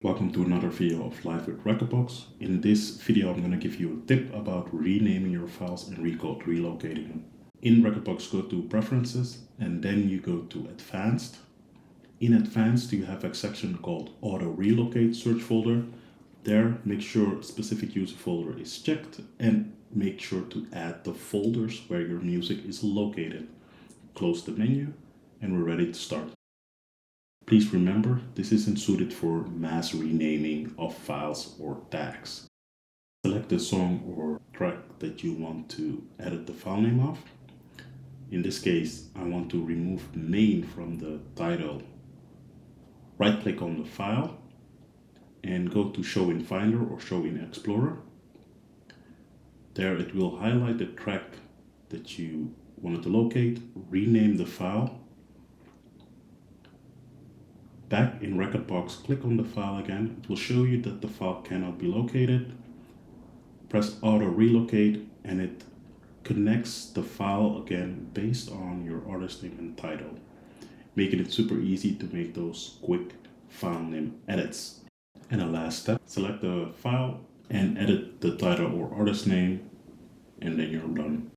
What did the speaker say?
Welcome to another video of Live with rekordbox. In this video I'm going to give you a tip about renaming your files and relocating them. In rekordbox, go to Preferences and then you go to Advanced. In Advanced you have a section called Auto Relocate Search Folder. There make sure specific user folder is checked and make sure to add the folders where your music is located. Close the menu and we're ready to start. Please remember, this isn't suited for mass renaming of files or tags. Select the song or track that you want to edit the file name of. In this case, I want to remove main from the title. Right-click on the file and go to Show in Finder or Show in Explorer. There it will highlight the track that you wanted to locate, rename the file. Back in rekordbox, click on the file again. It will show you that the file cannot be located. Press Auto Relocate and it connects the file again based on your artist name and title, making it super easy to make those quick file name edits. And the last step, select the file and edit the title or artist name, and then you're done.